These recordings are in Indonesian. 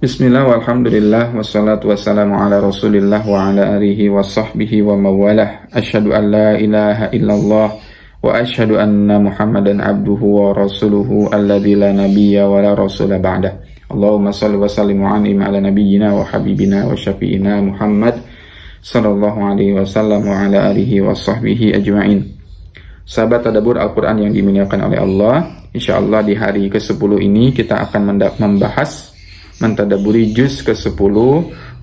Bismillah walhamdulillah wassalatu wassalamu ala rasulillah wa ala alihi wa sahbihi wa mawalah. Asyhadu an la ilaha illallah wa asyhadu anna muhammadan abduhu wa rasuluhu alladzi la nabiyya wa la rasula ba'dah. Allahumma salli wa sallim wa anim ala nabiyyina wa habibina wa syafi'ina Muhammad sallallahu alaihi wasallam wa ala alihi wa sahbihi ajma'in. Sahabat tadabbur Al-Quran yang dimuliakan oleh Allah, insyaallah di hari ke-10 ini kita akan membahas mentadaburi juz ke-10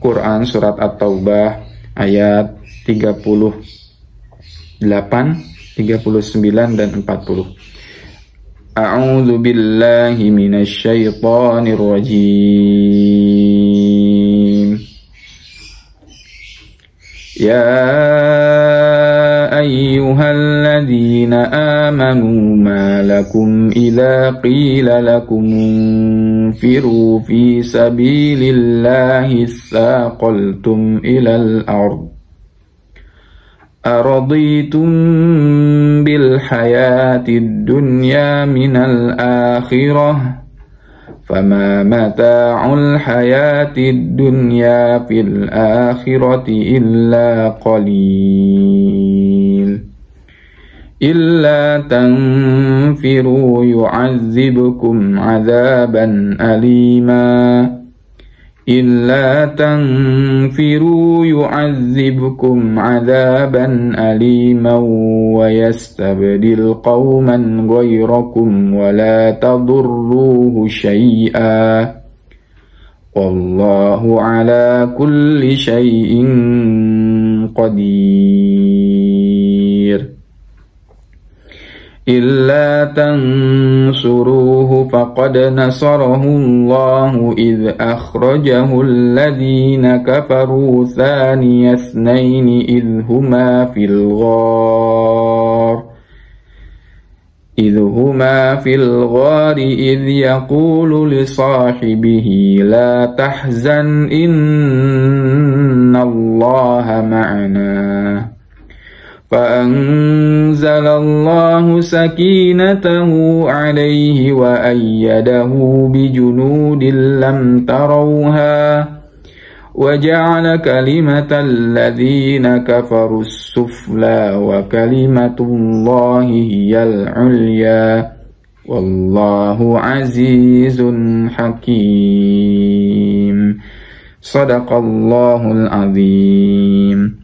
Quran surat At-Taubah ayat 38, 39 dan 40. A'udzu billahi minasy syaithanir rajim. Ya ayyuhalladzina amanu ma lakum idza qila lakum انفروا في سبيل الله اثاقلتم إلى الأرض أرضيتم بالحياة الدنيا من الآخرة فما متاع الحياة الدنيا في الآخرة إلا قليل إلا تنفروا يعذبكم عذابا أليما إلا تنفروا يعذبكم عذابا أليما ويستبدل قوما غيركم ولا تضروه شيئا والله على كل شيء قدير إلا تنصروه فقد نصره الله إذ أخرجه الذين كفروا ثاني اثنين إذ هما في الغار إذ يقول لصاحبه لا تحزن إن الله معنا فأنزل الله سكينته عليه وأيده بجنود لم تروها وجعل كلمة الذين كفروا السفلى وكلمة الله هي العليا والله عزيز حكيم صدق الله العظيم.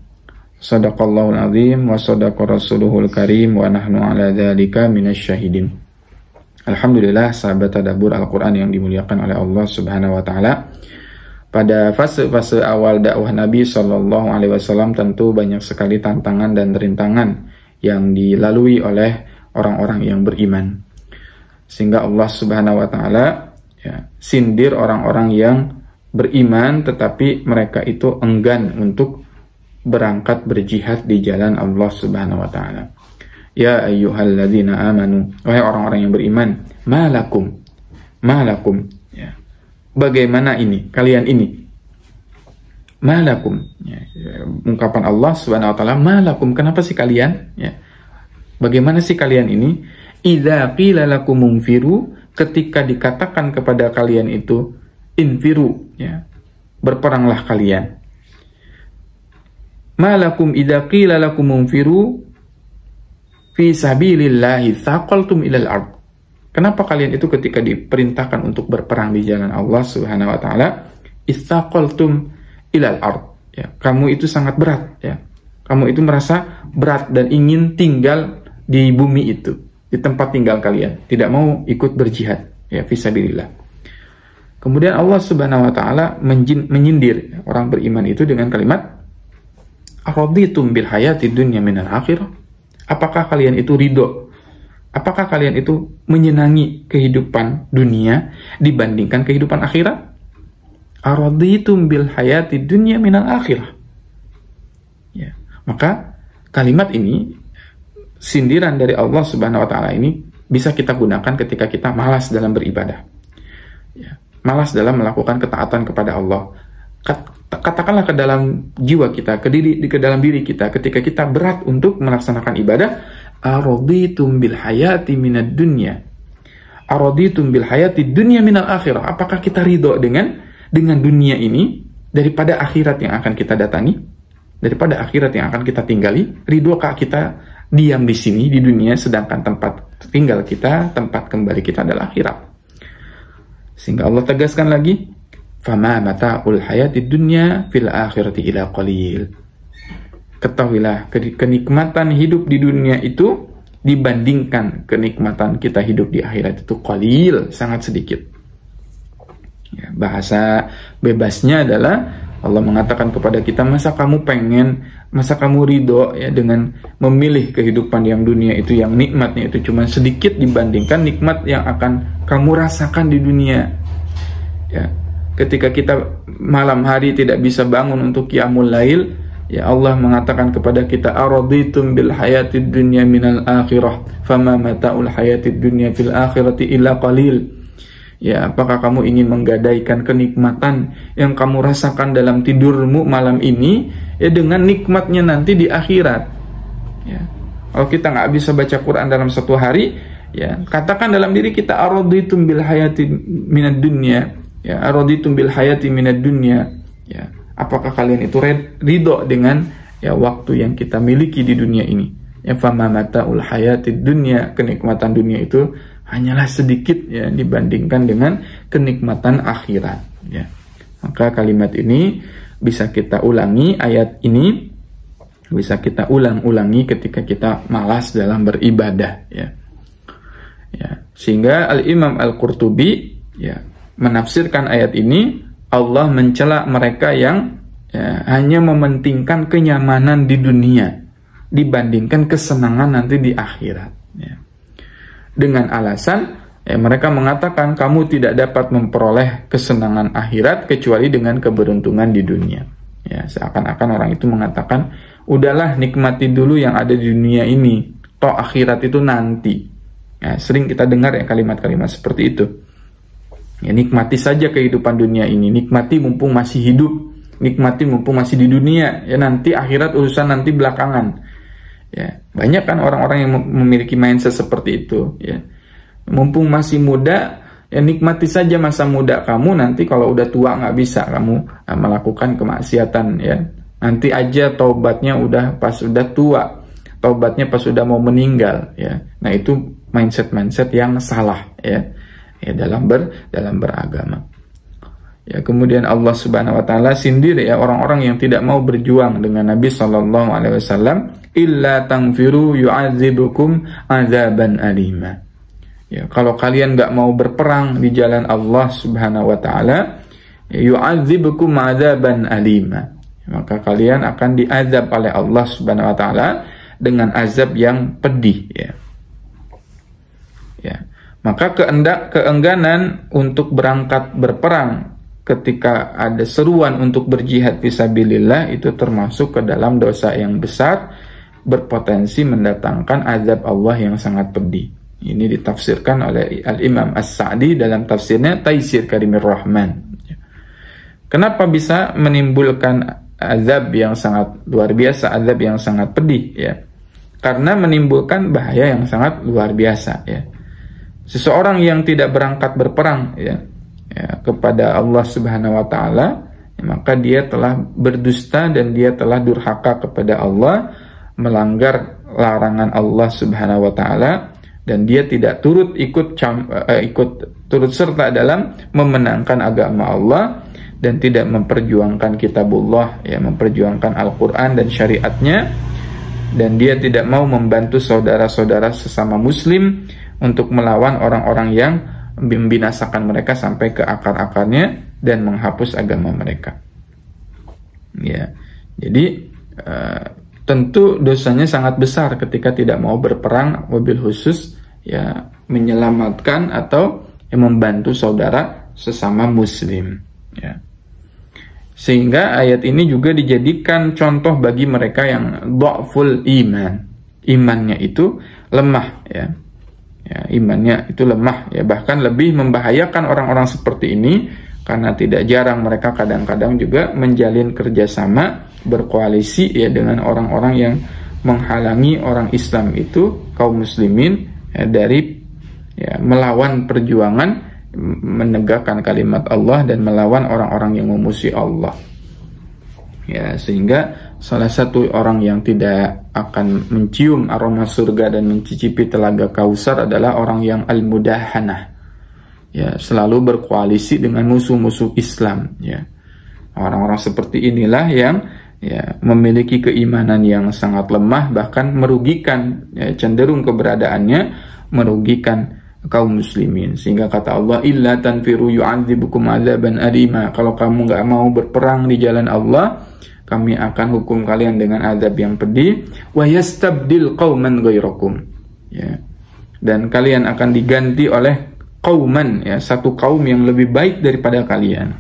Sadaqallahul azim wa sadaqa rasuluhul karim wa nahnu ala dzalika minasyahidin. Alhamdulillah sahabat tadabbur Al-Quran yang dimuliakan oleh Allah Subhanahu wa taala. Pada fase-fase awal dakwah Nabi sallallahu alaihi wasallam tentu banyak sekali tantangan dan rintangan yang dilalui oleh orang-orang yang beriman. Sehingga Allah Subhanahu wa taala sindir orang-orang yang beriman tetapi mereka itu enggan untuk berangkat berjihad di jalan Allah Subhanahu wa taala. Ya ayyuhalladzina amanu, wahai orang-orang yang beriman, malakum ya. Bagaimana ini kalian ini? Malakum ya. Ungkapan Allah Subhanahu wa taala, malakum, kenapa sih kalian ya? Bagaimana sih kalian ini? Idza qila lakum unfiru, ketika dikatakan kepada kalian itu infiru ya. Berperanglah kalian. Malakum idza qila lakum unfiru fi sabilillahi tsaqaltum ilal ard. Kenapa kalian itu ketika diperintahkan untuk berperang di jalan Allah Subhanahu wa taala, istaqaltum ilal ard ya. Kamu itu sangat berat ya. Kamu itu merasa berat dan ingin tinggal di bumi itu, di tempat tinggal kalian, tidak mau ikut berjihad ya fi sabilillah. Kemudian Allah Subhanahu wa taala menyindir orang beriman itu dengan kalimat araditum bil hayati dunya minal akhirah. Apakah kalian itu ridho? Apakah kalian itu menyenangi kehidupan dunia dibandingkan kehidupan akhirat? Araditum bil hayati dunya minal akhirah. Ya, maka kalimat ini, sindiran dari Allah Subhanahu wa taala ini bisa kita gunakan ketika kita malas dalam beribadah. Ya, malas dalam melakukan ketaatan kepada Allah. Katakanlah ke dalam jiwa kita, ke dalam diri kita, ketika kita berat untuk melaksanakan ibadah, araditum bil hayati minad dunya, araditum bil hayati dunya minal akhirah. Apakah kita ridho dengan dengan dunia ini daripada akhirat yang akan kita datangi, daripada akhirat yang akan kita tinggali. Ridhokah kita diam di sini di dunia, sedangkan tempat tinggal kita, tempat kembali kita adalah akhirat. Sehingga Allah tegaskan lagi, fama mata'ul hayatid dunya fil akhirati ila qalil. Ketahuilah, kenikmatan hidup di dunia itu dibandingkan kenikmatan kita hidup di akhirat itu qalil, sangat sedikit. Ya, bahasa bebasnya adalah Allah mengatakan kepada kita, masa kamu ridho ya dengan memilih kehidupan yang dunia itu, yang nikmatnya itu cuma sedikit dibandingkan nikmat yang akan kamu rasakan di dunia. Ya, ketika kita malam hari tidak bisa bangun untuk qiyamul lail, ya Allah mengatakan kepada kita, araditum bil hayatid dunya minal akhirah fama mata'ul hayatid dunya fil akhirati illa qalil. Ya, apakah kamu ingin menggadaikan kenikmatan yang kamu rasakan dalam tidurmu malam ini ya dengan nikmatnya nanti di akhirat? Ya, kalau kita nggak bisa baca Quran dalam satu hari, ya katakan dalam diri kita, araditum bil hayati minad dunya, ya araditum bil hayati minad dunya. Ya, apakah kalian itu ridho dengan ya waktu yang kita miliki di dunia ini? Ya, fama mata'ul hayatid dunya, kenikmatan dunia itu hanyalah sedikit ya dibandingkan dengan kenikmatan akhirat. Ya, maka kalimat ini bisa kita ulangi, ayat ini bisa kita ulang-ulangi ketika kita malas dalam beribadah. Ya, ya. Sehingga Al-Imam Al-Qurtubi ya menafsirkan ayat ini, Allah mencela mereka yang ya, hanya mementingkan kenyamanan di dunia dibandingkan kesenangan nanti di akhirat. Ya. Dengan alasan ya, mereka mengatakan kamu tidak dapat memperoleh kesenangan akhirat kecuali dengan keberuntungan di dunia. Ya, seakan-akan orang itu mengatakan, udahlah nikmati dulu yang ada di dunia ini, toh akhirat itu nanti. Ya, sering kita dengar ya kalimat-kalimat seperti itu. Ya, nikmati saja kehidupan dunia ini, nikmati mumpung masih hidup, nikmati mumpung masih di dunia. Ya, nanti akhirat urusan nanti belakangan. Ya, banyak kan orang-orang yang memiliki mindset seperti itu. Ya, mumpung masih muda, ya nikmati saja masa muda kamu. Nanti kalau udah tua nggak bisa kamu melakukan kemaksiatan. Ya, nanti aja taubatnya udah pas udah tua, taubatnya pas udah mau meninggal. Ya, nah itu mindset yang salah. Ya, ya dalam beragama. Ya, kemudian Allah Subhanahu wa taala sindir ya orang-orang yang tidak mau berjuang dengan Nabi sallallahu alaihi wasallam, illa tangfiru yu'adzibukum adzaban alima. Ya, kalau kalian enggak mau berperang di jalan Allah Subhanahu wa taala, yu'adzibukum adzaban alima, maka kalian akan diazab oleh Allah Subhanahu wa taala dengan azab yang pedih ya. Ya. Maka keengganan untuk berangkat berperang ketika ada seruan untuk berjihad fisabilillah itu termasuk ke dalam dosa yang besar, berpotensi mendatangkan azab Allah yang sangat pedih. Ini ditafsirkan oleh Al-Imam As-Sa'di dalam tafsirnya Taisir Karimir Rahman. Kenapa bisa menimbulkan azab yang sangat luar biasa, azab yang sangat pedih ya? Karena menimbulkan bahaya yang sangat luar biasa ya. Seseorang yang tidak berangkat berperang ya, kepada Allah Subhanahu wa taala, maka dia telah berdusta dan dia telah durhaka kepada Allah, melanggar larangan Allah Subhanahu wa taala, dan dia tidak turut turut serta dalam memenangkan agama Allah dan tidak memperjuangkan kitabullah ya, memperjuangkan Al-Qur'an dan syariatnya, dan dia tidak mau membantu saudara-saudara sesama muslim untuk melawan orang-orang yang membinasakan mereka sampai ke akar-akarnya dan menghapus agama mereka. Ya, jadi tentu dosanya sangat besar ketika tidak mau berperang, mobil khusus ya menyelamatkan atau membantu saudara sesama muslim. Ya. Sehingga ayat ini juga dijadikan contoh bagi mereka yang dha'ful iman, imannya itu lemah ya. Ya, imannya itu lemah ya, bahkan lebih membahayakan orang-orang seperti ini karena tidak jarang mereka kadang-kadang juga menjalin kerjasama, berkoalisi ya dengan orang-orang yang menghalangi orang Islam itu, kaum muslimin ya, dari ya, melawan perjuangan menegakkan kalimat Allah dan melawan orang-orang yang memusuhi Allah. Ya, sehingga salah satu orang yang tidak akan mencium aroma surga dan mencicipi telaga Kausar adalah orang yang al-mudahanah. Ya, selalu berkoalisi dengan musuh-musuh Islam, ya. Orang-orang seperti inilah yang ya memiliki keimanan yang sangat lemah, bahkan merugikan, ya, cenderung keberadaannya merugikan kaum muslimin. Sehingga kata Allah, illa tanfiru yu'adzibukum 'adzaban alima. Kalau kamu nggak mau berperang di jalan Allah, kami akan hukum kalian dengan azab yang pedih. Wa yastabdil qauman ghairakum. Ya. Dan kalian akan diganti oleh qauman, ya, satu kaum yang lebih baik daripada kalian.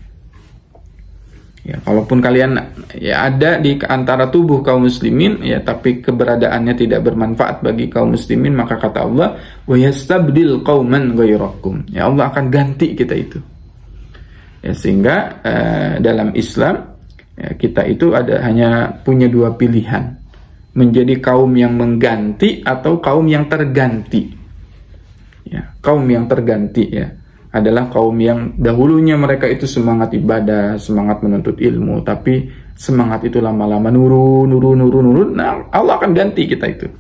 Ya, kalaupun kalian ya ada di antara tubuh kaum muslimin, ya, tapi keberadaannya tidak bermanfaat bagi kaum muslimin, maka kata Allah, wa yastabdil qauman ghairakum. Ya, Allah akan ganti kita itu. Ya, sehingga dalam Islam, ya, kita itu hanya punya dua pilihan, menjadi kaum yang mengganti atau kaum yang terganti. Ya, kaum yang terganti, ya, adalah kaum yang dahulunya mereka itu semangat ibadah, semangat menuntut ilmu, tapi semangat itu lama-lama nurun. Nah, Allah akan ganti kita itu.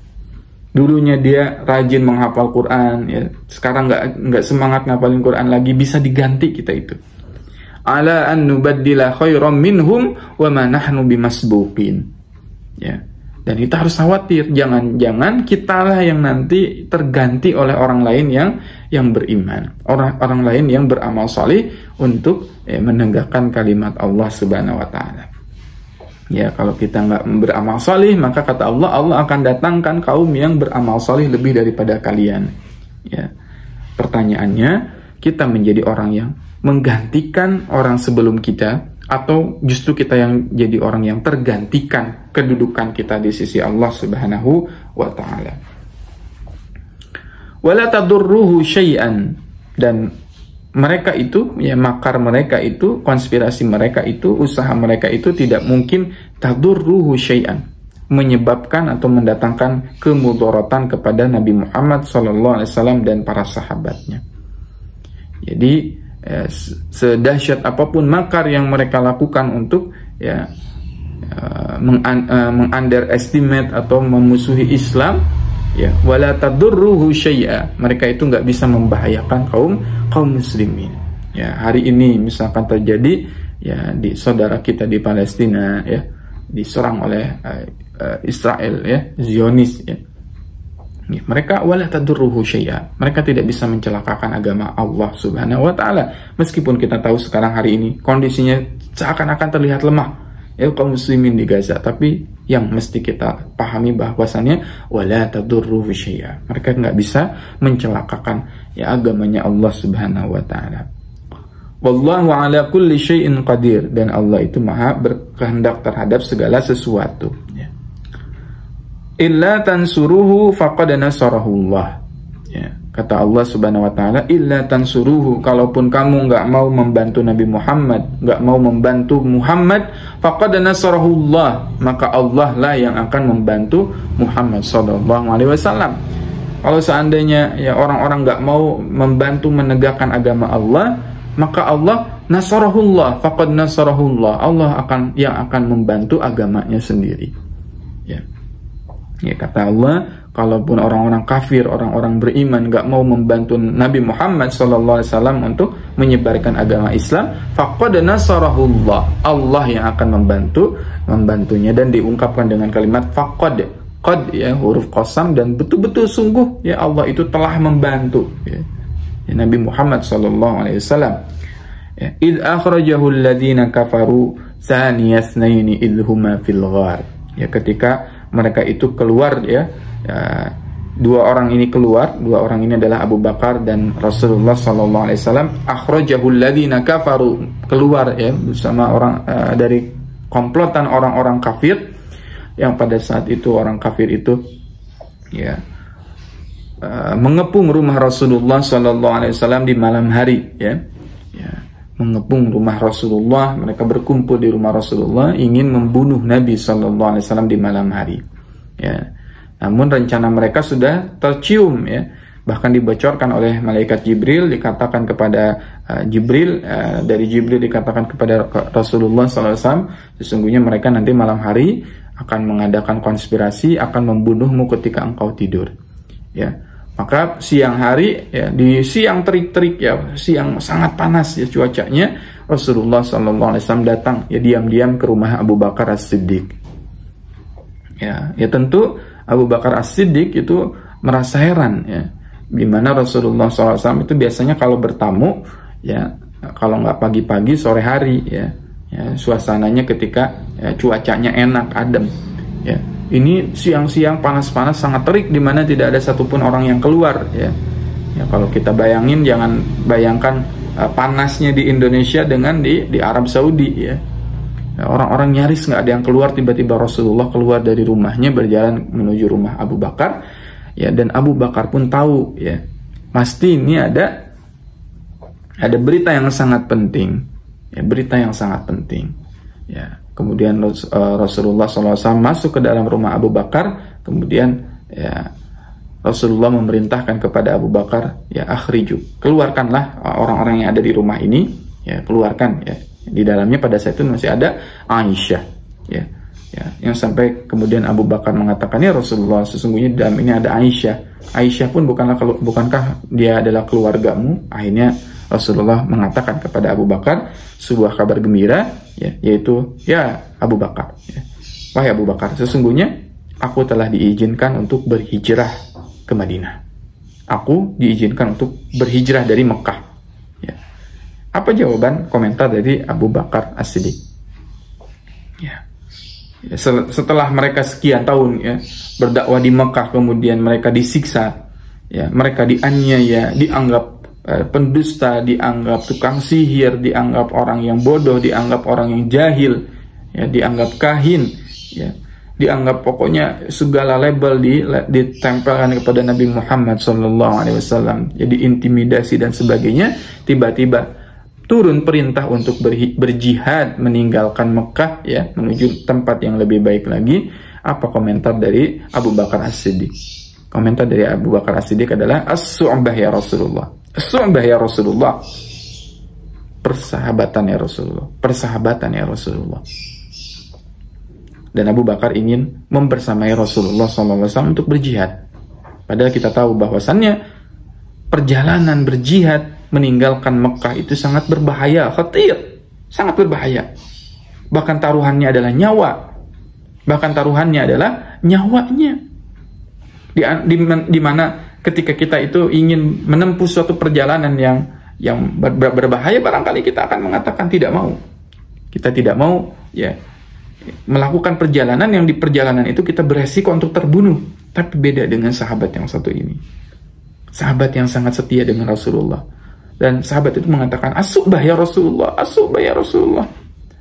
Dulunya dia rajin menghafal Quran, ya, sekarang nggak semangat ngapalin Quran lagi, bisa diganti kita itu. Ala an nubaddila khairam minhum wa ma nahnu bimasbuqin. Ya. Dan kita harus khawatir, jangan-jangan kitalah yang nanti terganti oleh orang lain yang beriman, orang lain yang beramal salih untuk menegakkan kalimat Allah Subhanahu wa taala. Ya, kalau kita nggak beramal salih, maka kata Allah akan datangkan kaum yang beramal salih lebih daripada kalian. Ya. Pertanyaannya, kita menjadi orang yang menggantikan orang sebelum kita, atau justru kita yang jadi orang yang tergantikan kedudukan kita di sisi Allah Subhanahu wa taala. Wala tadurruhu syai'an, dan mereka itu, ya, makar mereka itu, konspirasi mereka itu, usaha mereka itu tidak mungkin tadurruhu syai'an, menyebabkan atau mendatangkan kemudaratan kepada Nabi Muhammad SAW dan para sahabatnya. Jadi sedahsyat apapun makar yang mereka lakukan untuk, ya, mengunderestimate atau memusuhi Islam, ya, wala tadurruhu syai'a, mereka itu nggak bisa membahayakan kaum muslimin. Ya, hari ini misalkan terjadi, ya, di saudara kita di Palestina, ya, diserang oleh Israel, ya, Zionis, ya. Ya, mereka wala tadurruhu syai'a, mereka tidak bisa mencelakakan agama Allah Subhanahu wa taala. Meskipun kita tahu sekarang hari ini kondisinya seakan-akan terlihat lemah, ya, kaum muslimin di Gaza, tapi yang mesti kita pahami bahwasannya wala tadurruhu syai'a, mereka nggak bisa mencelakakan, ya, agamanya Allah Subhanahu wa taala. Wallahu ala kulli syai'in qadir, dan Allah itu maha berkehendak terhadap segala sesuatu. Ya. Illa tansuruhu faqad nasarahullah. Ya, kata Allah Subhanahu wa taala, illa tansuruhu, kalaupun kamu nggak mau membantu Nabi Muhammad, nggak mau membantu Muhammad, faqad nasarahullah, maka Allah lah yang akan membantu Muhammad sallallahu alaihi wasallam. Kalau seandainya, ya, orang-orang nggak mau membantu menegakkan agama Allah, maka Allah nasarahullah, faqad nasarahullah, Allah yang akan membantu agamanya sendiri. Ya. Ya, kata Allah, kalaupun orang-orang kafir, orang-orang beriman nggak mau membantu Nabi Muhammad SAW untuk menyebarkan agama Islam, faqad nasarahullah, Allah yang akan membantunya, dan diungkapkan dengan kalimat faqad, qad, ya, huruf qasam, dan betul-betul sungguh, ya, Allah itu telah membantu, ya, Nabi Muhammad SAW. Ya, id akhrajahu alladhina kafaru thaniyasnaini idhuma fil ghar. Ya, ketika mereka itu keluar, ya, dua orang ini keluar, dua orang ini adalah Abu Bakar dan Rasulullah SAW. Akhrajahu alladhina kafaru, keluar, ya, bersama orang dari komplotan orang-orang kafir, yang pada saat itu orang kafir itu, ya, mengepung rumah Rasulullah SAW di malam hari, ya, mengepung rumah Rasulullah, mereka berkumpul di rumah Rasulullah, ingin membunuh Nabi SAW di malam hari. Ya, namun rencana mereka sudah tercium, ya, Bahkan dibocorkan oleh malaikat Jibril, dikatakan kepada dari Jibril dikatakan kepada Rasulullah SAW, sesungguhnya mereka nanti malam hari akan mengadakan konspirasi, akan membunuhmu ketika engkau tidur. Ya, maka siang hari, ya, di siang terik-terik, ya, siang sangat panas ya cuacanya, Rasulullah SAW datang ya diam-diam ke rumah Abu Bakar As-Siddiq. Ya tentu Abu Bakar As-Siddiq itu merasa heran ya, dimana Rasulullah SAW itu biasanya kalau bertamu ya, kalau nggak pagi-pagi sore hari ya, suasananya ketika ya, cuacanya enak adem ya. Ini siang-siang panas-panas sangat terik, dimana tidak ada satupun orang yang keluar ya. Kalau kita bayangin, jangan bayangkan panasnya di Indonesia dengan di Arab Saudi ya. Orang-orang nyaris nggak ada yang keluar, tiba-tiba Rasulullah keluar dari rumahnya berjalan menuju rumah Abu Bakar ya, dan Abu Bakar pun tahu ya, pasti ini ada berita yang sangat penting ya, berita yang sangat penting ya. Kemudian Rasulullah SAW masuk ke dalam rumah Abu Bakar, kemudian ya Rasulullah memerintahkan kepada Abu Bakar, ya akhriju, keluarkanlah orang-orang yang ada di rumah ini, ya keluarkan ya. Di dalamnya pada saat itu masih ada Aisyah, ya, yang sampai kemudian Abu Bakar mengatakan, ya Rasulullah, sesungguhnya di dalam ini ada Aisyah. Aisyah pun bukankah dia adalah keluargamu? Akhirnya Rasulullah mengatakan kepada Abu Bakar sebuah kabar gembira, ya, yaitu, ya Abu Bakar, ya, wahai Abu Bakar, sesungguhnya aku telah diizinkan untuk berhijrah ke Madinah. Aku diizinkan untuk berhijrah dari Mekah. Apa jawaban komentar dari Abu Bakar As-Siddiq? Ya, setelah mereka sekian tahun ya berdakwah di Mekah, kemudian mereka disiksa, ya mereka dianiaya, dianggap pendusta, dianggap tukang sihir, dianggap orang yang bodoh, dianggap orang yang jahil, ya dianggap kahin, ya dianggap pokoknya segala label ditempelkan kepada Nabi Muhammad SAW, jadi intimidasi dan sebagainya. Tiba-tiba turun perintah untuk berjihad, meninggalkan Mekah ya, menuju tempat yang lebih baik lagi. Apa komentar dari Abu Bakar As-Siddiq? Komentar dari Abu Bakar As-Siddiq adalah as-su'bah ya Rasulullah. As-su'bah ya Rasulullah. Persahabatan ya Rasulullah. Persahabatan ya Rasulullah. Dan Abu Bakar ingin membersamai Rasulullah SAW untuk berjihad. Padahal kita tahu bahwasannya perjalanan berjihad meninggalkan Mekah itu sangat berbahaya, khatir, sangat berbahaya. Bahkan taruhannya adalah nyawa. Bahkan taruhannya adalah nyawanya. Di mana ketika kita itu ingin menempuh suatu perjalanan yang berbahaya, barangkali kita akan mengatakan tidak mau. Kita tidak mau ya melakukan perjalanan yang di perjalanan itu kita beresiko untuk terbunuh. Tapi beda dengan sahabat yang satu ini. Sahabat yang sangat setia dengan Rasulullah. Dan sahabat itu mengatakan, as-su'bah ya Rasulullah, as-su'bah ya Rasulullah.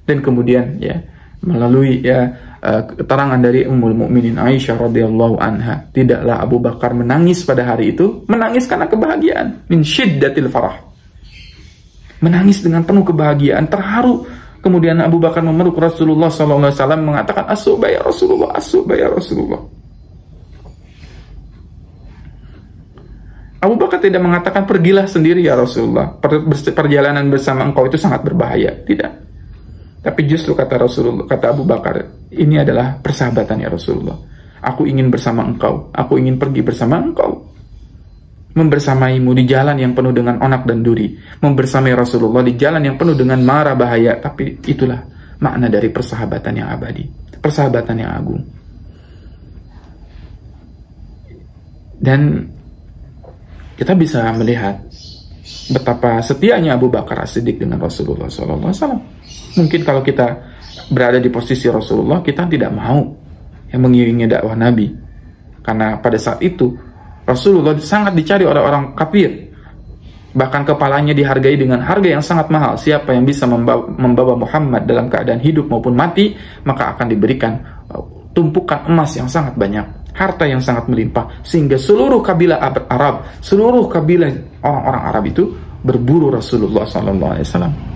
Dan kemudian ya melalui ya keterangan dari Ummul Mukminin Aisyah radhiyallahu anha, tidaklah Abu Bakar menangis pada hari itu, menangis karena kebahagiaan, min syiddatil farah. Menangis dengan penuh kebahagiaan, terharu. Kemudian Abu Bakar memeluk Rasulullah SAW mengatakan, as-su'bah ya Rasulullah, as-su'bah ya Rasulullah. Abu Bakar tidak mengatakan pergilah sendiri ya Rasulullah, perjalanan bersama engkau itu sangat berbahaya, tidak. Tapi justru kata Rasulullah, kata Abu Bakar, ini adalah persahabatan ya Rasulullah. Aku ingin bersama engkau, aku ingin pergi bersama engkau, membersamaimu di jalan yang penuh dengan onak dan duri, membersamai Rasulullah di jalan yang penuh dengan mara bahaya. Tapi itulah makna dari persahabatan yang abadi, persahabatan yang agung. Dan kita bisa melihat betapa setianya Abu Bakar As-Siddiq dengan Rasulullah SAW. Mungkin kalau kita berada di posisi Rasulullah, kita tidak mau yang mengiringi dakwah Nabi, karena pada saat itu Rasulullah sangat dicari oleh orang kafir. Bahkan kepalanya dihargai dengan harga yang sangat mahal. Siapa yang bisa membawa Muhammad dalam keadaan hidup maupun mati, maka akan diberikan tumpukan emas yang sangat banyak, harta yang sangat melimpah, sehingga seluruh kabilah Arab, seluruh kabilah orang-orang Arab itu berburu Rasulullah SAW.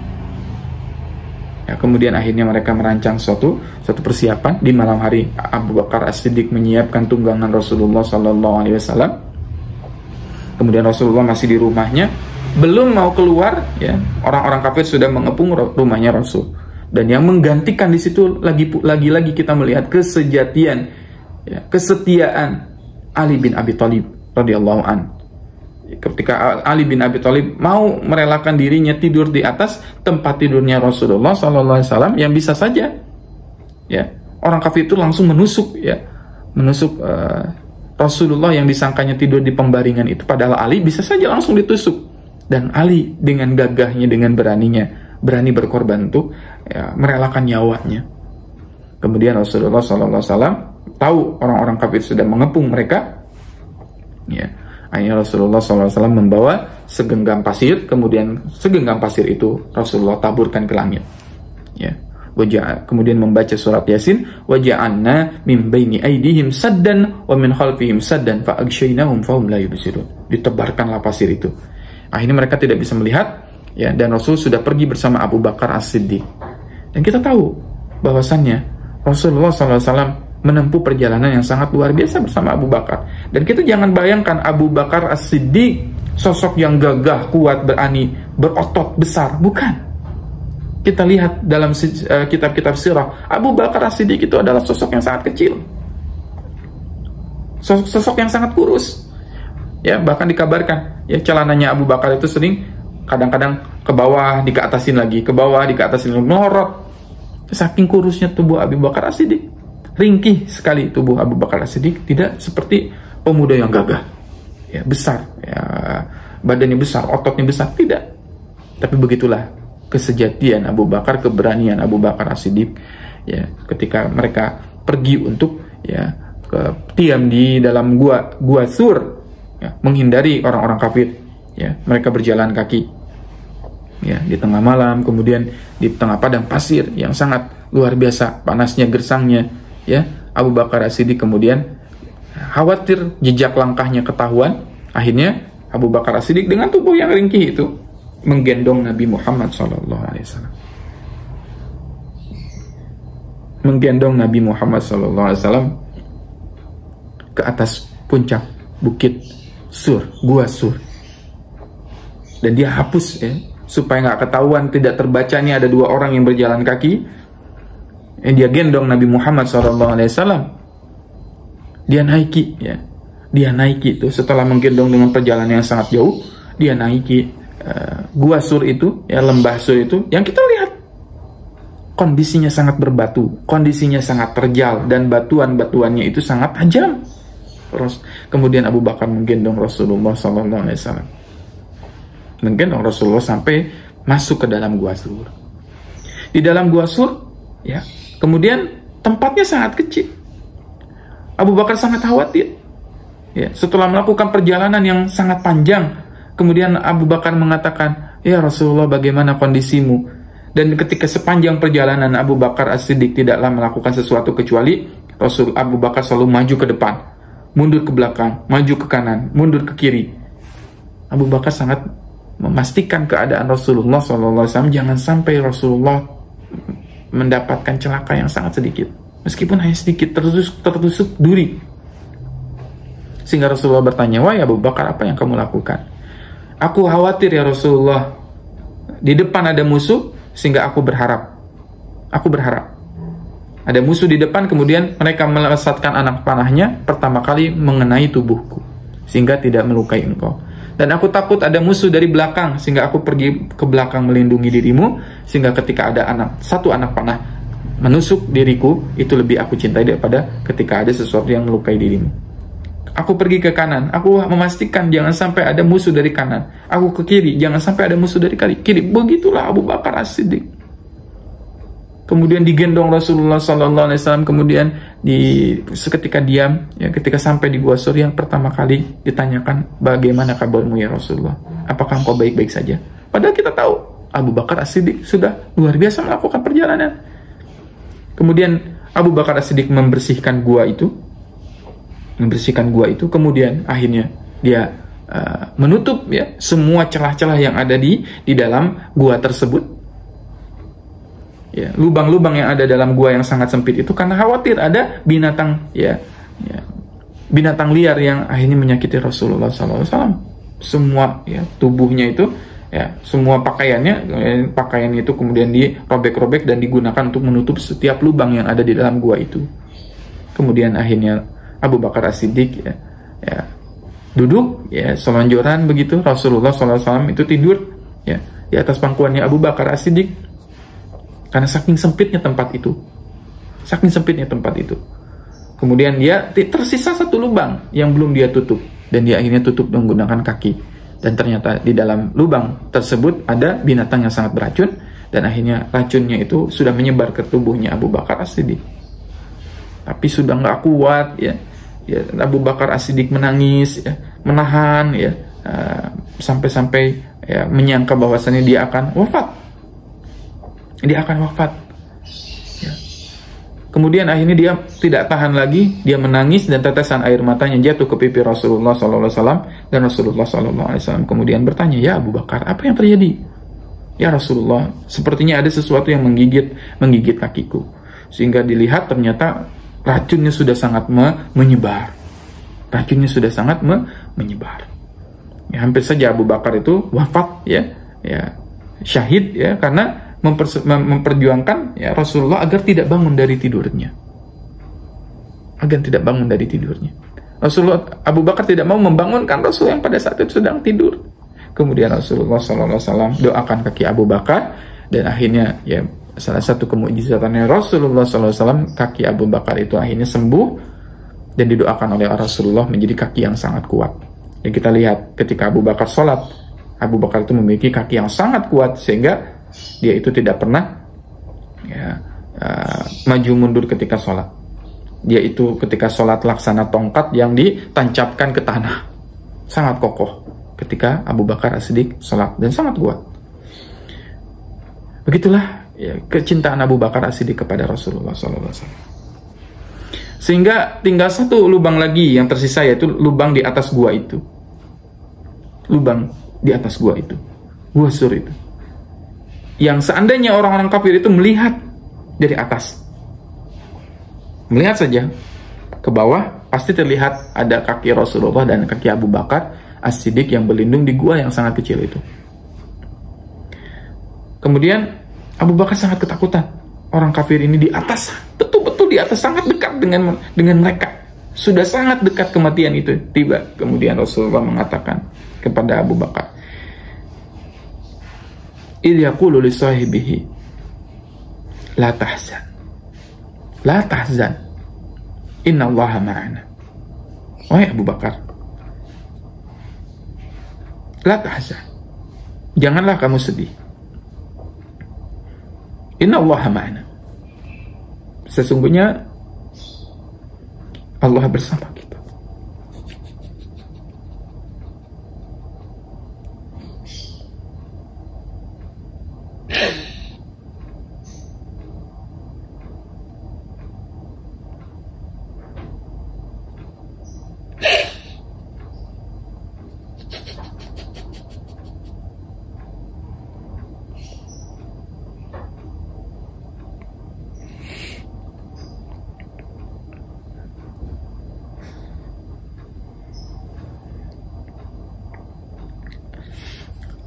Ya, kemudian akhirnya mereka merancang suatu persiapan. Di malam hari Abu Bakar As-Siddiq menyiapkan tunggangan Rasulullah SAW. Kemudian Rasulullah masih di rumahnya, belum mau keluar, ya, orang-orang kafir sudah mengepung rumahnya Rasul. Dan yang menggantikan di situ lagi-lagi kita melihat kesejatian, ya, kesetiaan Ali bin Abi Thalib radhiyallahu an. Ketika Ali bin Abi Thalib mau merelakan dirinya tidur di atas tempat tidurnya Rasulullah SAW, yang bisa saja, ya, orang kafir itu langsung menusuk Rasulullah yang disangkanya tidur di pembaringan itu, padahal Ali bisa saja langsung ditusuk. Dan Ali dengan gagahnya, dengan berani berkorban untuk, ya, merelakan nyawanya. Kemudian Rasulullah SAW tahu orang-orang kafir sudah mengepung mereka, ya, akhirnya Rasulullah SAW membawa segenggam pasir. Kemudian segenggam pasir itu Rasulullah taburkan ke langit, ya. Kemudian membaca surat Yasin, waja'alna min baini aydihim saddan wa min khalfihim saddan fa aghshaynahum fahum la yubsirun. Ditebarkanlah pasir itu. Akhirnya mereka tidak bisa melihat, ya, dan Rasul sudah pergi bersama Abu Bakar As-Siddiq. Dan kita tahu bahwasannya Rasulullah SAW menempuh perjalanan yang sangat luar biasa bersama Abu Bakar. Dan kita jangan bayangkan Abu Bakar As-Siddiq sosok yang gagah, kuat, berani, berotot, besar. Bukan. Kita lihat dalam kitab-kitab sirah, Abu Bakar As-Siddiq itu adalah sosok yang sangat kecil, sosok yang sangat kurus, ya. Bahkan dikabarkan, ya, celananya Abu Bakar itu sering kadang-kadang ke bawah dikeatasin lagi, ke bawah dikeatasin lagi, melorot. Saking kurusnya tubuh Abu Bakar As-Siddiq, ringkih sekali tubuh Abu Bakar As-Siddiq, tidak seperti pemuda yang gagah, ya, besar, ya, badannya besar, ototnya besar, tidak. Tapi begitulah kesejatian Abu Bakar, keberanian Abu Bakar As-Siddiq, ya, ketika mereka pergi untuk, ya, diam di dalam gua Sur, ya, menghindari orang-orang kafir, ya. Mereka berjalan kaki, ya, di tengah malam, kemudian di tengah padang pasir yang sangat luar biasa panasnya, gersangnya, ya. Abu Bakar As-Siddiq kemudian khawatir jejak langkahnya ketahuan. Akhirnya Abu Bakar As-Siddiq dengan tubuh yang ringkih itu menggendong Nabi Muhammad SAW, menggendong Nabi Muhammad SAW ke atas puncak bukit Sur, gua Sur. Dan dia hapus, ya, supaya nggak ketahuan, tidak terbaca nih ada dua orang yang berjalan kaki. Dia gendong Nabi Muhammad SAW. Dia naiki, ya, dia naiki itu setelah menggendong dengan perjalanan yang sangat jauh. Dia naiki gua Sur itu, ya, lembah Sur itu, yang kita lihat kondisinya sangat berbatu, kondisinya sangat terjal, dan batuan-batuannya itu sangat tajam. Kemudian Abu Bakar menggendong Rasulullah SAW, menggendong Rasulullah sampai masuk ke dalam gua Sur. Di dalam gua Sur, ya, kemudian tempatnya sangat kecil. Abu Bakar sangat khawatir, ya, setelah melakukan perjalanan yang sangat panjang. Kemudian Abu Bakar mengatakan, ya Rasulullah, bagaimana kondisimu? Dan ketika sepanjang perjalanan Abu Bakar As-Siddiq tidaklah melakukan sesuatu kecuali Abu Bakar selalu maju ke depan, mundur ke belakang, maju ke kanan, mundur ke kiri. Abu Bakar sangat memastikan keadaan Rasulullah SAW, jangan sampai Rasulullah mendapatkan celaka yang sangat sedikit, meskipun hanya sedikit, tertusuk duri. Sehingga Rasulullah bertanya, wahai Abu Bakar, apa yang kamu lakukan? Aku khawatir ya Rasulullah, di depan ada musuh, sehingga aku berharap ada musuh di depan, kemudian mereka melesatkan anak panahnya pertama kali mengenai tubuhku, sehingga tidak melukai engkau. Dan aku takut ada musuh dari belakang, sehingga aku pergi ke belakang melindungi dirimu, sehingga ketika ada satu anak panah menusuk diriku, itu lebih aku cintai daripada ketika ada sesuatu yang melukai dirimu. Aku pergi ke kanan, aku memastikan jangan sampai ada musuh dari kanan. Aku ke kiri, jangan sampai ada musuh dari kiri. Begitulah Abu Bakar As-Siddiq. Kemudian digendong Rasulullah SAW. Kemudian seketika diam, ya, ketika sampai di gua Sur, yang pertama kali ditanyakan, bagaimana kabarmu ya Rasulullah? Apakah engkau baik-baik saja? Padahal kita tahu Abu Bakar As-Siddiq sudah luar biasa melakukan perjalanan. Kemudian Abu Bakar As-Siddiq membersihkan gua itu, kemudian akhirnya dia menutup, ya, semua celah-celah yang ada di dalam gua tersebut, ya, lubang-lubang yang ada dalam gua yang sangat sempit itu, karena khawatir ada binatang, ya, binatang liar yang akhirnya menyakiti Rasulullah SAW. semua ya tubuhnya itu ya, semua pakaian itu kemudian dirobek-robek dan digunakan untuk menutup setiap lubang yang ada di dalam gua itu. Kemudian akhirnya Abu Bakar As-Siddiq ya duduk ya selonjoran begitu, Rasulullah SAW itu tidur ya di atas pangkuannya Abu Bakar As-Siddiq karena saking sempitnya tempat itu. Kemudian dia tersisa satu lubang yang belum dia tutup dan dia akhirnya tutup menggunakan kaki. Dan ternyata di dalam lubang tersebut ada binatang yang sangat beracun dan akhirnya racunnya itu sudah menyebar ke tubuhnya Abu Bakar As-Siddiq. Tapi sudah nggak kuat ya Abu Bakar As-Siddiq menangis ya, menahan ya sampai-sampai ya menyangka bahwasannya dia akan wafat. Ya. Kemudian akhirnya dia tidak tahan lagi, dia menangis dan tetesan air matanya jatuh ke pipi Rasulullah SAW dan Rasulullah SAW kemudian bertanya, "Ya Abu Bakar, apa yang terjadi?" "Ya Rasulullah, sepertinya ada sesuatu yang menggigit kakiku." Sehingga dilihat ternyata racunnya sudah sangat menyebar. Ya, hampir saja Abu Bakar itu wafat ya syahid ya karena memperjuangkan ya Rasulullah agar tidak bangun dari tidurnya. Rasulullah Abu Bakar tidak mau membangunkan Rasul yang pada saat itu sedang tidur. Kemudian Rasulullah SAW doakan kaki Abu Bakar dan akhirnya ya salah satu kemujizatannya Rasulullah SAW, kaki Abu Bakar itu akhirnya sembuh dan didoakan oleh Rasulullah menjadi kaki yang sangat kuat. Dan kita lihat ketika Abu Bakar sholat, Abu Bakar itu memiliki kaki yang sangat kuat sehingga dia itu tidak pernah maju mundur ketika sholat. Dia itu ketika sholat laksana tongkat yang ditancapkan ke tanah, sangat kokoh ketika Abu Bakar As-Siddiq sholat dan sangat kuat. Begitulah ya, kecintaan Abu Bakar As-Siddiq kepada Rasulullah SAW. Sehingga tinggal satu lubang lagi yang tersisa, yaitu lubang di atas gua itu. Gua Sur itu. Yang seandainya orang-orang kafir itu melihat dari atas, melihat saja ke bawah, pasti terlihat ada kaki Rasulullah dan kaki Abu Bakar As-Siddiq yang berlindung di gua yang sangat kecil itu. Kemudian Abu Bakar sangat ketakutan. Orang kafir ini di atas, betul-betul di atas, sangat dekat dengan mereka. Sudah sangat dekat kematian itu tiba. Kemudian Rasulullah mengatakan kepada Abu Bakar, "Idh yaqulu li sahibihi la tahzan, innallaha ma'ana." Wahai Abu Bakar, la tahzan, janganlah kamu sedih. Innallaha ma'ana, sesungguhnya Allah bersama kita.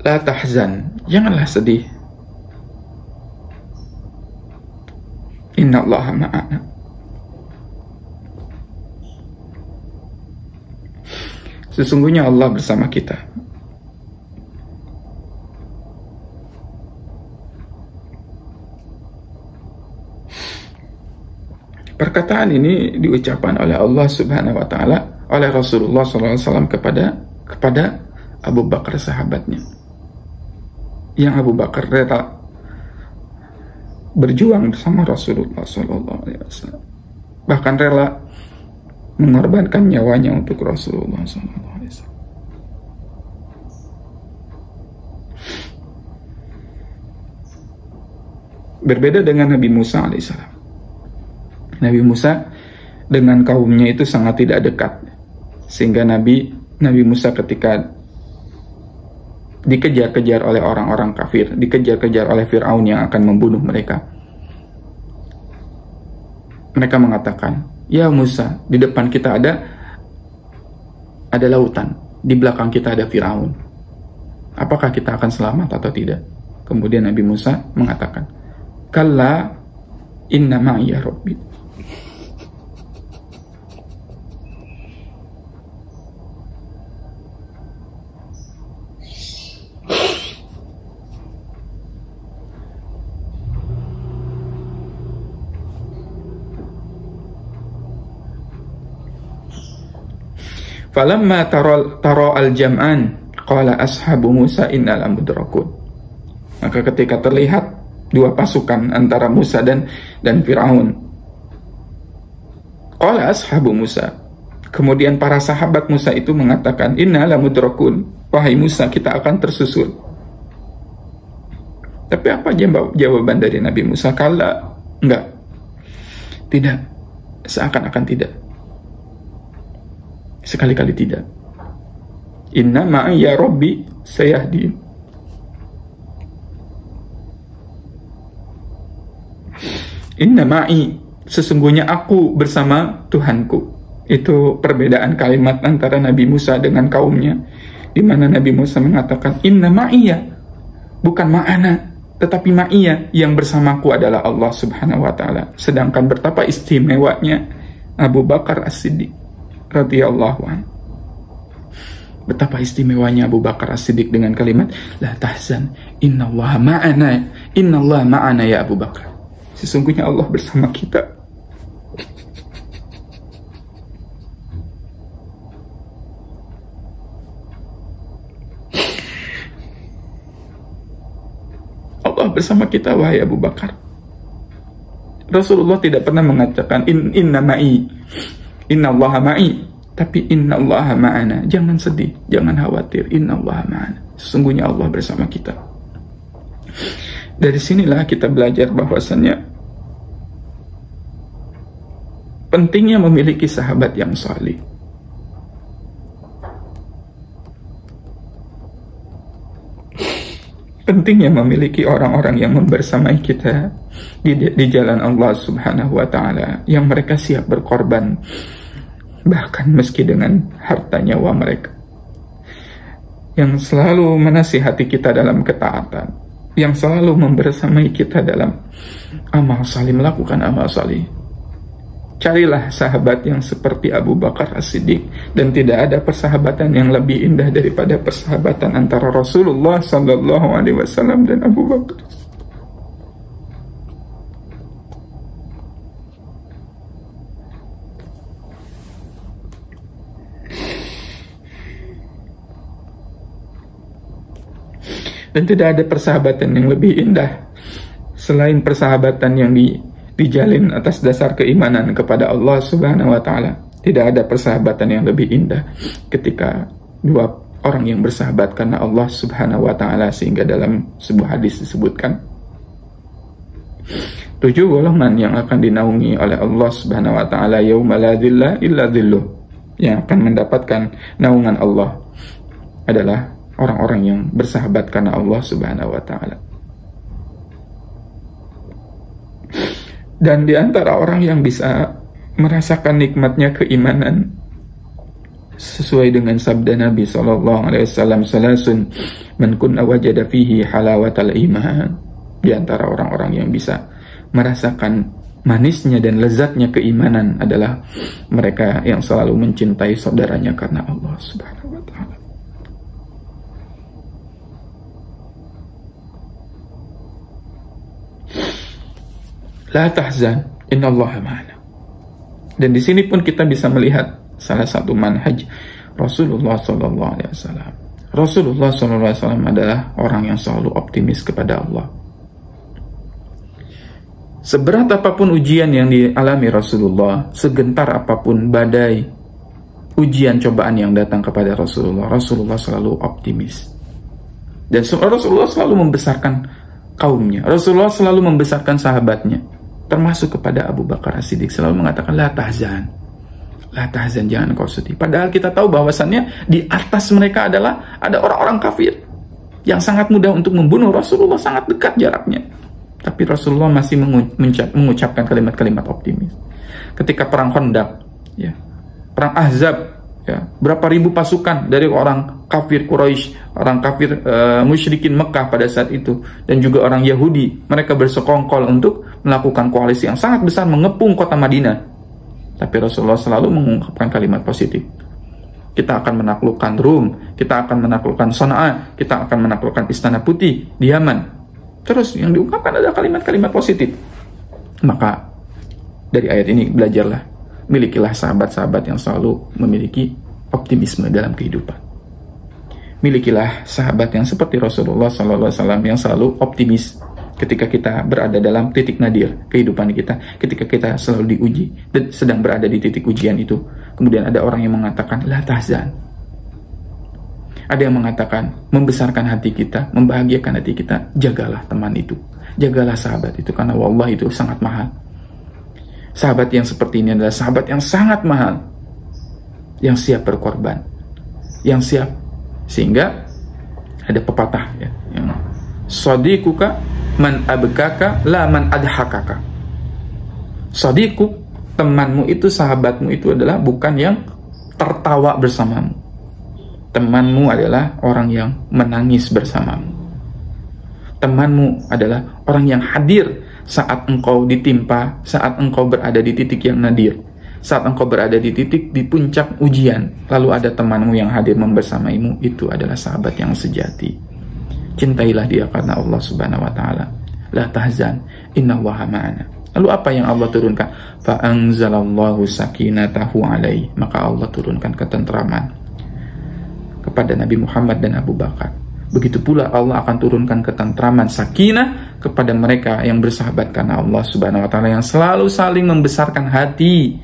La tahzan, janganlah sedih. Innallaha ma'ana, sesungguhnya Allah bersama kita. Perkataan ini diucapkan oleh Allah Subhanahu wa Ta'ala, oleh Rasulullah SAW kepada Abu Bakar, sahabatnya, yang Abu Bakar rela berjuang bersama Rasulullah SAW, bahkan rela mengorbankan nyawanya untuk Rasulullah SAW. Berbeda dengan Nabi Musa alaihissalam. Nabi Musa dengan kaumnya itu sangat tidak dekat, sehingga Nabi Musa ketika dikejar-kejar oleh orang-orang kafir, dikejar-kejar oleh Fir'aun yang akan membunuh mereka, mengatakan, "Ya Musa, di depan kita ada lautan, di belakang kita ada Firaun. Apakah kita akan selamat atau tidak? Kemudian Nabi Musa mengatakan, kalla inna ma'iya rabbi. Falamma tara al-jam'an qala ashabu Musa inna lamudrakun. Maka ketika terlihat dua pasukan antara Musa dan Firaun, qala ashabu Musa, kemudian para sahabat Musa itu mengatakan, inna lamudrakun, wahai Musa, kita akan tersusul. Tapi apa jawaban dari Nabi Musa? Kala, enggak, tidak, seakan-akan tidak, sekali-kali tidak. Inna ma'iya rabbi sayahdin. Inna ma'i, sesungguhnya aku bersama Tuhanku. Itu perbedaan kalimat antara Nabi Musa dengan kaumnya, di mana Nabi Musa mengatakan inna ma'iya, bukan ma'ana, tetapi ma'iyah, yang bersamaku adalah Allah Subhanahu wa ta'ala. Sedangkan betapa istimewanya Abu Bakar As-Siddiq radhiyallahu anhu. Betapa istimewanya Abu Bakar As-Siddiq dengan kalimat la tahzan innallaha ma'ana, innallaha ma'ana ya Abu Bakar. Sesungguhnya Allah bersama kita. Allah bersama kita, wahai Abu Bakar. Rasulullah tidak pernah mengatakan inna ma'i, innallaha ma'i, tapi innallaha ma'ana. Jangan sedih, jangan khawatir, innallaha ma'ana. Sesungguhnya Allah bersama kita. Dari sinilah kita belajar bahwasannya pentingnya memiliki sahabat yang salih. Pentingnya memiliki orang-orang yang membersamai kita di jalan Allah Subhanahu wa ta'ala, yang mereka siap berkorban, bahkan meski dengan harta nyawa mereka, yang selalu menasihati kita dalam ketaatan, yang selalu membersamai kita dalam amal salih, melakukan amal salih. Carilah sahabat yang seperti Abu Bakar As-Siddiq, dan tidak ada persahabatan yang lebih indah daripada persahabatan antara Rasulullah Sallallahu Alaihi Wasallam dan Abu Bakar. Dan tidak ada persahabatan yang lebih indah selain persahabatan yang dijalin atas dasar keimanan kepada Allah Subhanahu wa ta'ala. Tidak ada persahabatan yang lebih indah ketika dua orang yang bersahabat karena Allah Subhanahu wa ta'ala, sehingga dalam sebuah hadis disebutkan 7 golongan yang akan dinaungi oleh Allah Subhanahu wa ta'ala yauma la dhilla illa dhilluh, yang akan mendapatkan naungan Allah adalah orang-orang yang bersahabat karena Allah Subhanahu wa ta'ala. Dan di antara orang yang bisa merasakan nikmatnya keimanan sesuai dengan sabda Nabi SAW, salasun man kunna wajada fihi halawatal iman. Di antara orang-orang yang bisa merasakan manisnya dan lezatnya keimanan adalah mereka yang selalu mencintai saudaranya karena Allah Subhanahu wa ta'ala. La tahzan, innallaha ma'ana. Dan di sini pun kita bisa melihat salah satu manhaj Rasulullah Sallallahu Alaihi Wasallam. Rasulullah Sallallahu Alaihi Wasallam adalah orang yang selalu optimis kepada Allah. Seberat apapun ujian yang dialami Rasulullah, segentar apapun badai, ujian cobaan yang datang kepada Rasulullah, Rasulullah selalu optimis. Dan Rasulullah selalu membesarkan kaumnya. Rasulullah selalu membesarkan sahabatnya, termasuk kepada Abu Bakar As-Siddiq, selalu mengatakan la tahzan, jangan kau sedih. Padahal kita tahu bahwasannya di atas mereka adalah ada orang-orang kafir yang sangat mudah untuk membunuh Rasulullah, sangat dekat jaraknya. Tapi Rasulullah masih mengucapkan kalimat-kalimat optimis. Ketika perang Khandaq, ya, perang Ahzab, Ya, berapa ribu pasukan dari orang kafir Quraisy, orang kafir musyrikin Mekah pada saat itu, dan juga orang Yahudi, mereka bersekongkol untuk melakukan koalisi yang sangat besar mengepung kota Madinah. Tapi Rasulullah selalu mengungkapkan kalimat positif. Kita akan menaklukkan Rum, kita akan menaklukkan Sana'a, kita akan menaklukkan Istana Putih di Yaman. Terus yang diungkapkan adalah kalimat-kalimat positif. Maka dari ayat ini belajarlah, milikilah sahabat-sahabat yang selalu memiliki optimisme dalam kehidupan. Milikilah sahabat yang seperti Rasulullah SAW yang selalu optimis ketika kita berada dalam titik nadir kehidupan kita, ketika kita selalu diuji dan sedang berada di titik ujian itu. Kemudian ada orang yang mengatakan la tahzan. Ada yang mengatakan membesarkan hati kita, membahagiakan hati kita. Jagalah teman itu, jagalah sahabat itu, karena wallah itu sangat mahal. Sahabat yang seperti ini adalah sahabat yang sangat mahal, yang siap berkorban, yang siap. Sehingga ada pepatah ya, yang sadiquka man abkaka la man adhakaka. Sadiquk, temanmu itu, sahabatmu itu adalah bukan yang tertawa bersamamu. Temanmu adalah orang yang menangis bersamamu. Temanmu adalah orang yang hadir saat engkau ditimpa, saat engkau berada di titik yang nadir, saat engkau berada di titik di puncak ujian, lalu ada temanmu yang hadir membersamaimu. Itu adalah sahabat yang sejati. Cintailah dia karena Allah Subhanahu wa taala. La tahzan, innallaha ma'ana. Lalu apa yang Allah turunkan? Fa anzalallahu sakinatahu alaihi. Maka Allah turunkan ketentraman kepada Nabi Muhammad dan Abu Bakar. Begitu pula Allah akan turunkan ketentraman, sakinah kepada mereka yang bersahabat karena Allah Subhanahu wa taala, yang selalu saling membesarkan hati,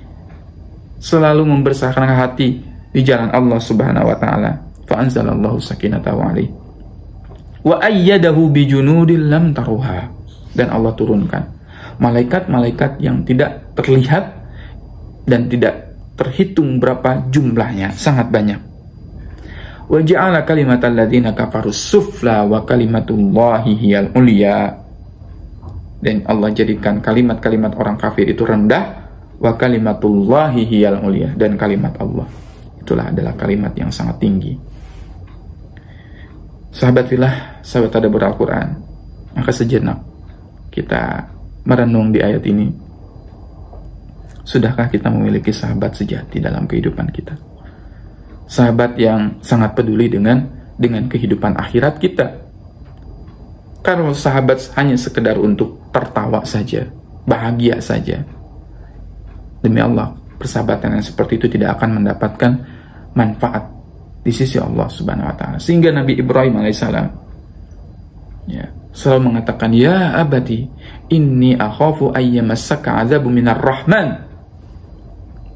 selalu membesarkan hati di jalan Allah Subhanahu wa taala. Fa anzalallahu sakinatahu alaihi wa ayyadahu bijunudin lam taruha. Dan Allah turunkan malaikat-malaikat yang tidak terlihat dan tidak terhitung berapa jumlahnya, sangat banyak. Wa ja'ala kalimatal ladzina kafaru sufla wa kalimatullahi hiyal ulya. Dan Allah jadikan kalimat-kalimat orang kafir itu rendah, wa kalimatullahi hiyal ulya, dan kalimat Allah itulah adalah kalimat yang sangat tinggi. Sahabat fillah, sahabat tadabbur Al-Quran, maka sejenak kita merenung di ayat ini. Sudahkah kita memiliki sahabat sejati dalam kehidupan kita? Sahabat yang sangat peduli dengan kehidupan akhirat kita. Kalau sahabat hanya sekedar untuk tertawa saja, bahagia saja, demi Allah, persahabatan yang seperti itu tidak akan mendapatkan manfaat di sisi Allah Subhanahu wa taala. Sehingga Nabi Ibrahim alaihissalam ya, selalu mengatakan, ya abadi inni akhafu ayyamassaka azabu minar rahman.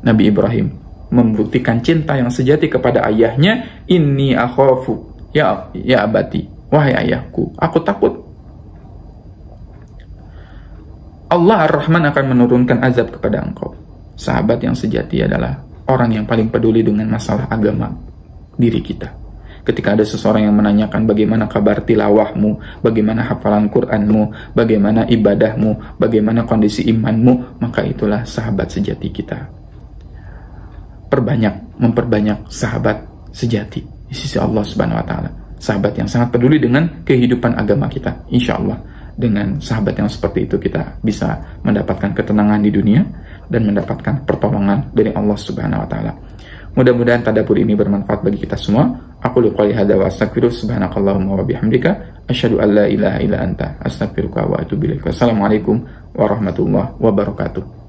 Nabi Ibrahim membuktikan cinta yang sejati kepada ayahnya. Inni akhafu, ya abati, wahai ayahku, aku takut Allah Ar-Rahman akan menurunkan azab kepada engkau. Sahabat yang sejati adalah orang yang paling peduli dengan masalah agama diri kita. Ketika ada seseorang yang menanyakan bagaimana kabar tilawahmu, bagaimana hafalan Qur'anmu, bagaimana ibadahmu, bagaimana kondisi imanmu, maka itulah sahabat sejati kita. Memperbanyak sahabat sejati di sisi Allah Subhanahu wa taala. Sahabat yang sangat peduli dengan kehidupan agama kita. Insya Allah dengan sahabat yang seperti itu kita bisa mendapatkan ketenangan di dunia dan mendapatkan pertolongan dari Allah Subhanahu wa taala. Mudah-mudahan tadabbur ini bermanfaat bagi kita semua. Aku qouli hadza wa astaghfiru subhanakallahumma wa bihamdika asyhadu an la ilaha illa anta astaghfiruka wa atubu ilaik. Wassalamualaikum warahmatullahi wabarakatuh.